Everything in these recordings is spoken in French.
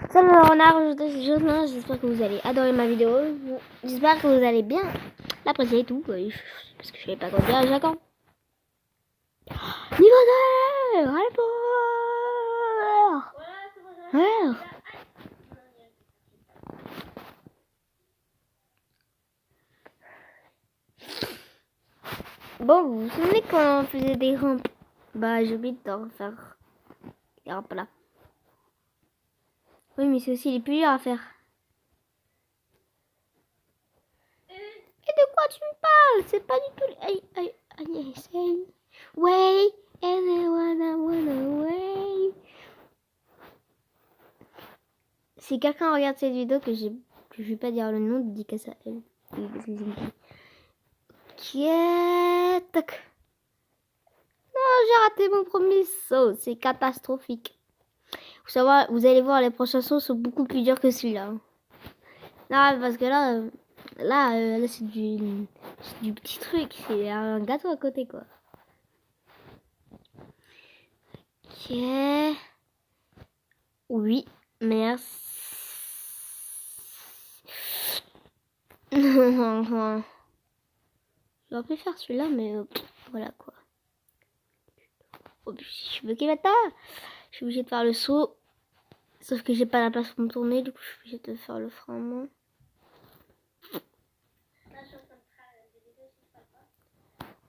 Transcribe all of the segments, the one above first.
Salut renard, j'espère que vous allez adorer ma vidéo. J'espère que vous allez bien l'apprécier et tout. Parce que je vais pas trop dire, j'attends. Niveau 2, ouais. Bon, vous vous souvenez quand on faisait des rampes? Bah, j'ai oublié de refaire les rampes là. Oui, mais c'est aussi les plus durs à faire. Et de quoi tu me parles? C'est pas du tout... Aïe, say way, everyone I wanna way. Si quelqu'un regarde cette vidéo que je vais pas dire le nom, dédicace à elle. Tac. Non, j'ai raté mon premier saut, c'est catastrophique. Vous allez voir, les prochains sauts sont beaucoup plus durs que celui-là. Non, parce que là c'est du petit truc, c'est un gâteau à côté quoi. Ok. Oui, merci. J'aurais pu faire celui-là, mais voilà quoi. Oh, je suis bloquée maintenant. Je suis obligée de faire le saut. Sauf que j'ai pas la place pour me tourner, du coup je suis obligée de faire le frein à main.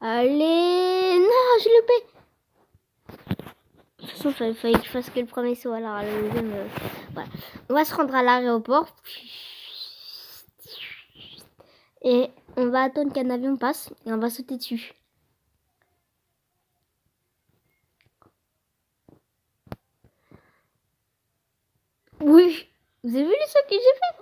Allez, non, j'ai loupé. De toute façon, il fallait que je fasse que le premier saut. Alors, le deuxième, voilà. On va se rendre à l'aéroport. Et on va attendre qu'un avion passe. Et on va sauter dessus. Oui, vous avez vu le saut que j'ai fait?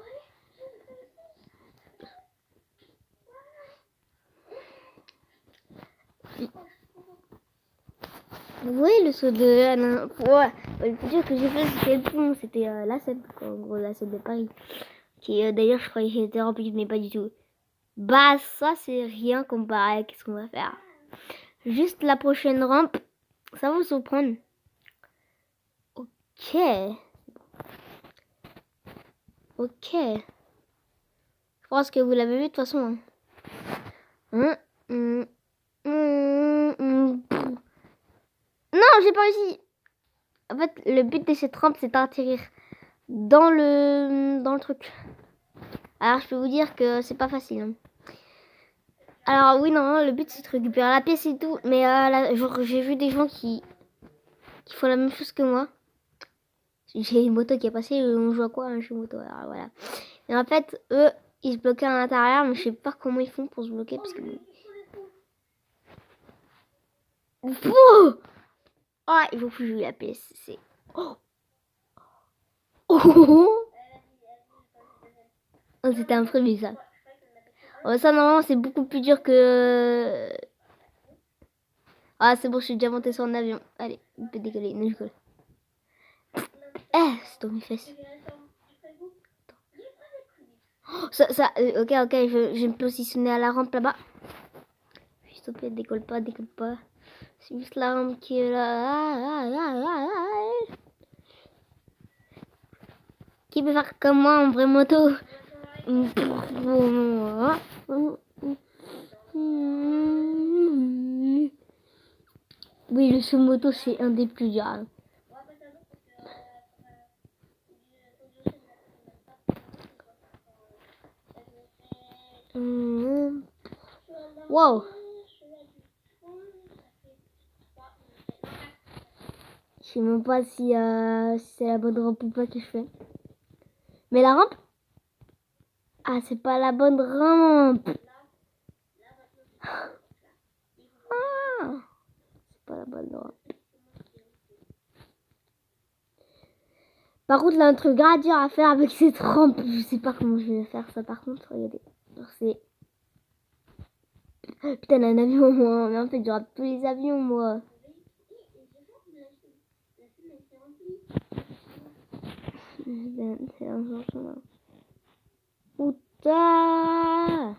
Oui, le saut de... Ouais, le plus dur que j'ai fait, c'était le pont. C'était la Seine, en gros, la Seine de Paris. Qui, d'ailleurs, je croyais qu'elle était remplie, mais pas du tout. Bah, ça, c'est rien comparé à ce qu'on va faire. Juste la prochaine rampe, ça va vous surprendre. Ok. Ok. Je pense que vous l'avez vu de toute façon. Non, j'ai pas réussi. En fait, le but de cette rampe, c'est d'atterrir dans le truc. Alors, je peux vous dire que c'est pas facile. Hein. Alors, oui, non, le but, c'est de récupérer la pièce et tout. Mais j'ai vu des gens qui font la même chose que moi. J'ai une moto qui est passée, on joue à quoi? Chez moto, alors voilà. Et en fait, eux, ils se bloquaient à l'intérieur, mais je sais pas comment ils font pour se bloquer parce que... Oh, il faut que je joue la pièce. C'est... Oh, c'était imprévu ça. Oh, ça, normalement, c'est beaucoup plus dur que... Ah, c'est bon, je suis déjà montée sur un avion. Allez, on peut décoller, ne je colle. C'est dans mes fesses. Oh, ok, je vais me positionner à la rampe là-bas. S'il te plaît, décolle pas. C'est juste la rampe qui est là. Qui peut faire comme moi en vraie moto? Oui, le sous-moto, c'est un des plus durs. Wow. Je sais même pas si c'est la bonne rampe ou pas que je fais. Mais la rampe? Ah, c'est pas la bonne rampe. C'est pas la bonne rampe. Par contre, là, un truc grave dur à faire avec cette rampe. Je sais pas comment je vais faire ça. Par contre, regardez. C'est... Putain, un avion, moi. Mais en fait, je rate tous les avions, moi. C'est un genre chemin. Putain!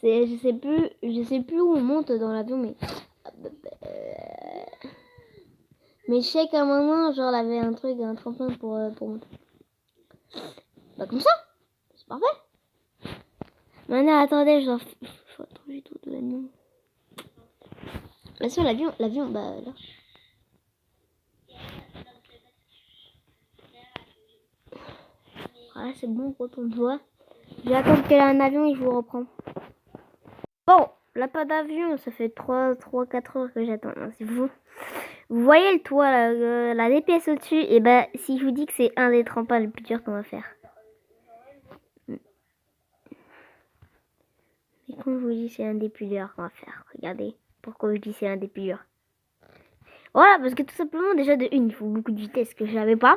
Je sais plus où on monte dans l'avion, mais... Mais je sais qu'à un moment, genre, il y avait un tremplin pour monter. Bah comme ça, c'est parfait. Maintenant, attendez, je dois... Faut attendre tout de l'avion. Bien sûr, l'avion, bah là. Voilà, c'est bon, retourne-toi. Je vais attendre qu'il y ait un avion et je vous reprends. Bon, là, pas d'avion, ça fait 3-4 heures que j'attends. C'est fou. Vous voyez le toit, là, la DPS au-dessus, et ben, si je vous dis que c'est un des tremplins les plus durs qu'on va faire. Et quand je vous dis c'est un des plus durs qu'on va faire, regardez. Pourquoi je dis c'est un des plus durs. Voilà, parce que tout simplement, déjà de une, il faut beaucoup de vitesse que je n'avais pas.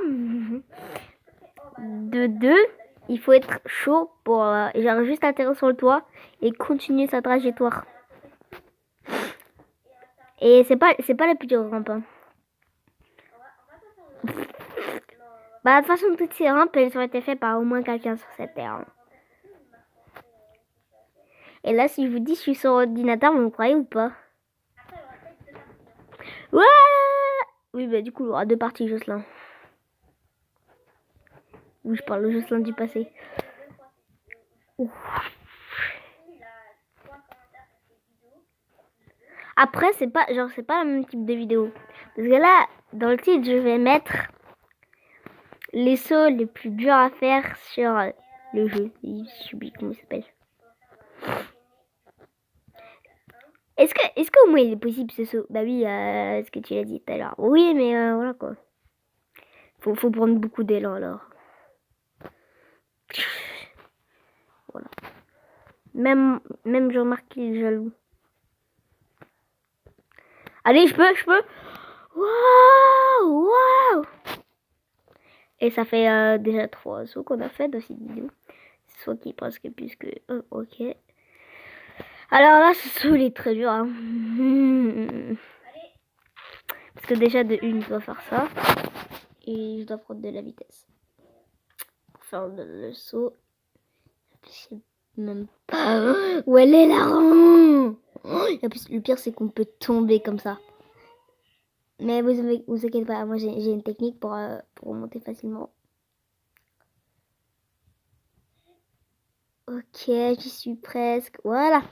De deux, il faut être chaud pour genre juste atterrir sur le toit et continuer sa trajectoire. Et c'est pas la plus dure rampe. Hein. Bah de toute façon toutes ces rampes elles ont été faites par au moins quelqu'un sur cette terre. Hein. Et là si je vous dis je suis sur ordinateur, vous me croyez ou pas? Ouais. Oui bah du coup il y aura deux parties Jocelyn. Oui je parle de Jocelyn du passé. Ouf. Après c'est pas genre c'est pas le même type de vidéo. Parce que là dans le titre je vais mettre les sauts les plus durs à faire sur le jeu. Je sais plus comment il s'appelle. Est-ce qu'au moins il est possible ce saut? Bah oui, ce que tu l'as dit tout à l'heure. Oui, mais voilà quoi. Faut prendre beaucoup d'élan alors. Voilà. Même Jean-Marc il est jaloux. Allez, je peux. Waouh, waouh. Et ça fait déjà 3 sauts qu'on a fait dans cette vidéo. Saut qui est presque plus que... Oh, ok. Alors là, ce saut il est très dur. Hein. Parce que déjà de une, je dois faire ça. Et je dois prendre de la vitesse. Pour faire le saut. Je sais même pas où elle est la rampe. Le pire c'est qu'on peut tomber comme ça. Mais vous inquiétez pas, moi j'ai une technique pour remonter facilement. Ok, j'y suis presque. Voilà.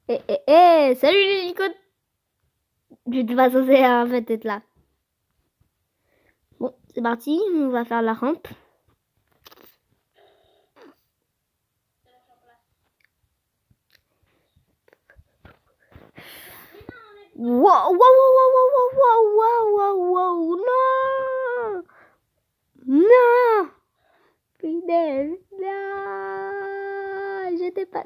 Salut les licotes. Je n'étais pas censée en fait être là. Bon, c'est parti, on va faire la rampe. Wow, non! Non! Fidèle, non! J'étais pas...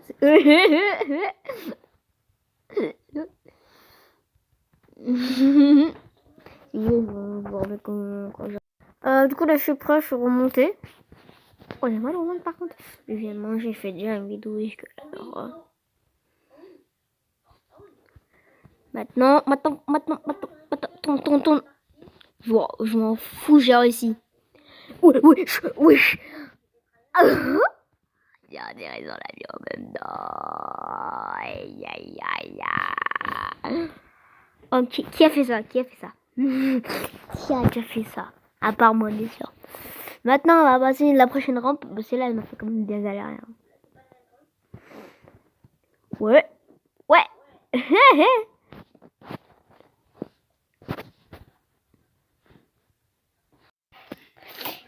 Du coup là je suis prêt, je suis remontée. Oh j'ai mal au ventre par contre. Je viens de manger, je fais déjà une vidéo alors, Maintenant, tourne. Je m'en fous, j'ai réussi. Oui. Il y a des raisons l'avion en même temps. Aïe. Oh, qui a fait ça? Qui a déjà fait ça? À part moi, bien sûr. Maintenant, on va passer la prochaine rampe. Bah, celle-là, elle m'a fait quand même bien galérer. Hein. Ouais.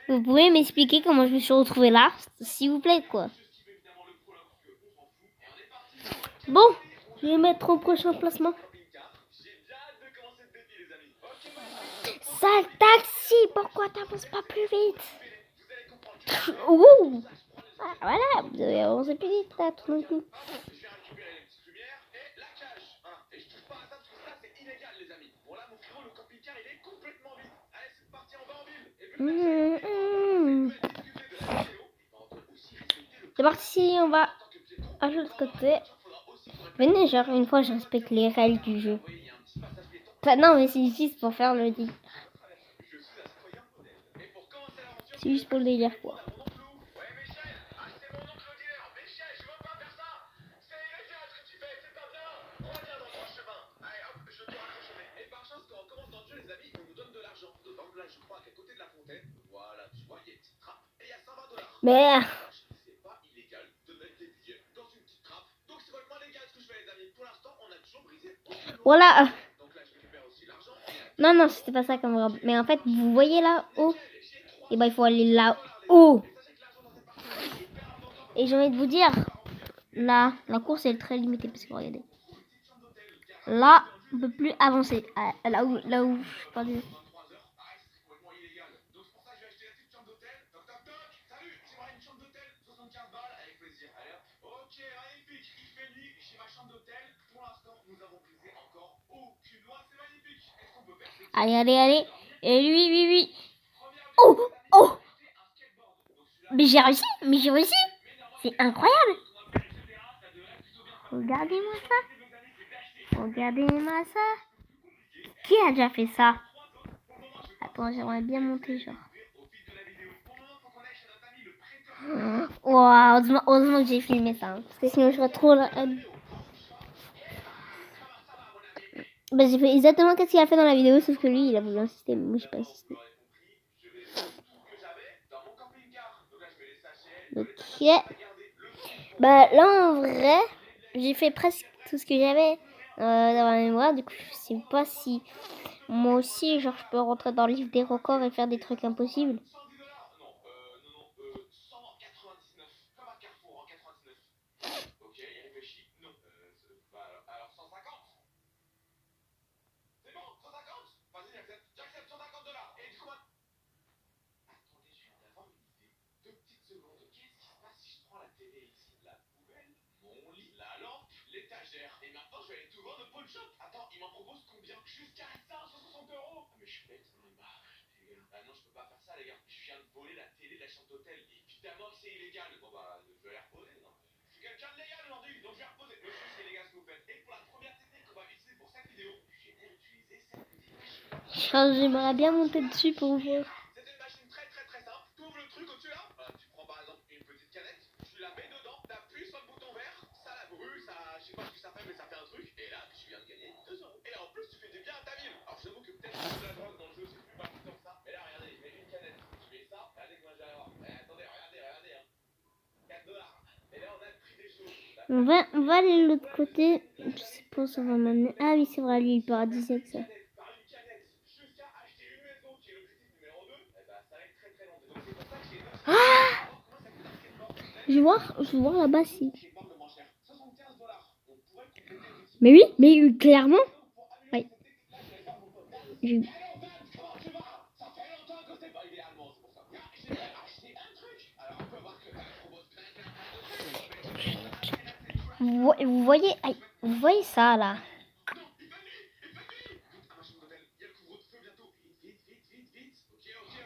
Vous pouvez m'expliquer comment je me suis retrouvée là, s'il vous plaît, quoi. Bon, je vais mettre au prochain placement. Sale taxi, pourquoi t'avances pas plus vite? Ouh. Ah, voilà, vous avez avancé plus vite là, tout d'un coup. C'est parti, on va à l'autre côté. Venez, genre, une fois, je respecte les règles du jeu. Enfin, non, mais c'est juste pour faire le délire. C'est juste pour le délire, quoi. Mais voilà. Non, non, c'était pas ça comme robe. Mais en fait, vous voyez là-haut. Et ben, il faut aller là-haut. Et j'ai envie de vous dire, là, la course elle est très limitée parce que regardez. Là, on peut plus avancer. Là où je suis perdu. Allez, allez, allez. Et lui, oui, oui. Oh, oh. Mais j'ai réussi, C'est incroyable. Regardez-moi ça. Regardez-moi ça. Qui a déjà fait ça? Attends, j'aimerais bien monter, genre. Wow, heureusement que j'ai filmé ça. Parce que sinon, je serais trop là. Bah, j'ai fait exactement ce qu'il a fait dans la vidéo, sauf que lui, il a voulu insister, mais moi, j'ai pas insisté. Ok. Bah, là, en vrai, j'ai fait presque tout ce que j'avais dans la mémoire. Du coup, je sais pas si moi aussi, genre, je peux rentrer dans le livre des records et faire des trucs impossibles. J'aimerais bien monter dessus pour voir. On va aller de l'autre côté. Je sais pas où ça va m'amener. Ah oui, c'est vrai, l'île paradisiaque, ça. Ah, je vais voir là-bas si. Mais oui, mais clairement. Oui. Vous voyez ça là?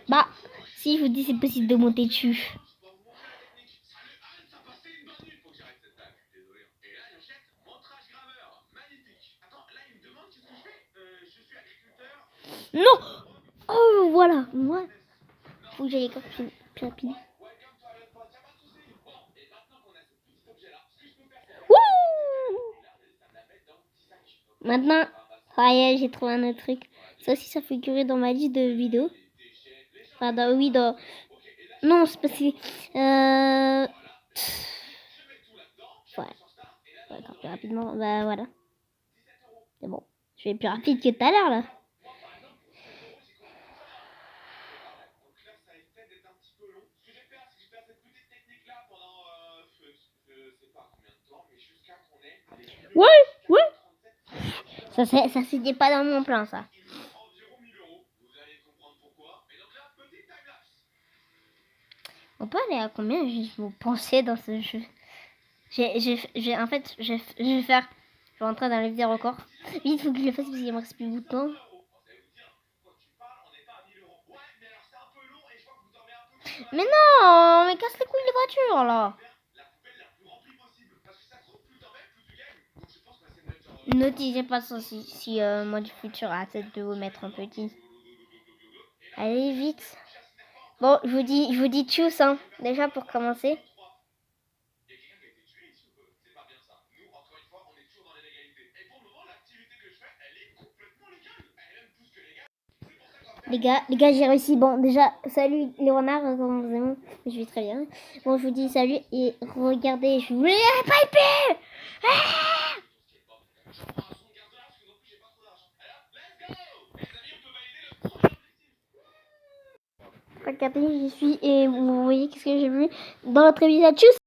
Bah, si je vous dis c'est possible de monter dessus. Non! Oh, voilà, moi. Faut que j'aille plus rapide. Wouh! Maintenant, j'ai trouvé un autre truc. Ça aussi, ça figurait dans ma liste de vidéos. Enfin, dans... Non, c'est pas si... Ouais. Encore plus rapidement. Bah, voilà. C'est bon. Je vais plus rapide que tout à l'heure, là. Ouais. Ça, c'était pas dans mon plan, ça. On peut aller à combien juste vous pensez dans ce jeu? En fait, je vais faire... Je vais rentrer dans le vidéo record. Vite, faut que je le fasse parce qu'il me reste plus beaucoup de temps. Mais non, mais casse les couilles les voitures, là. Notisez pas ça si moi du futur a tête de vous mettre un petit. Allez vite. Bon, je vous dis tchuss, hein, déjà pour commencer. Les gars, j'ai réussi. Bon, déjà, salut les renards, comment vous allez? Je vais très bien. Bon, je vous dis salut et regardez, je voulais pas épée. Regardez, j'y suis et vous voyez qu'est-ce que j'ai vu dans notre épisode. Tchuss!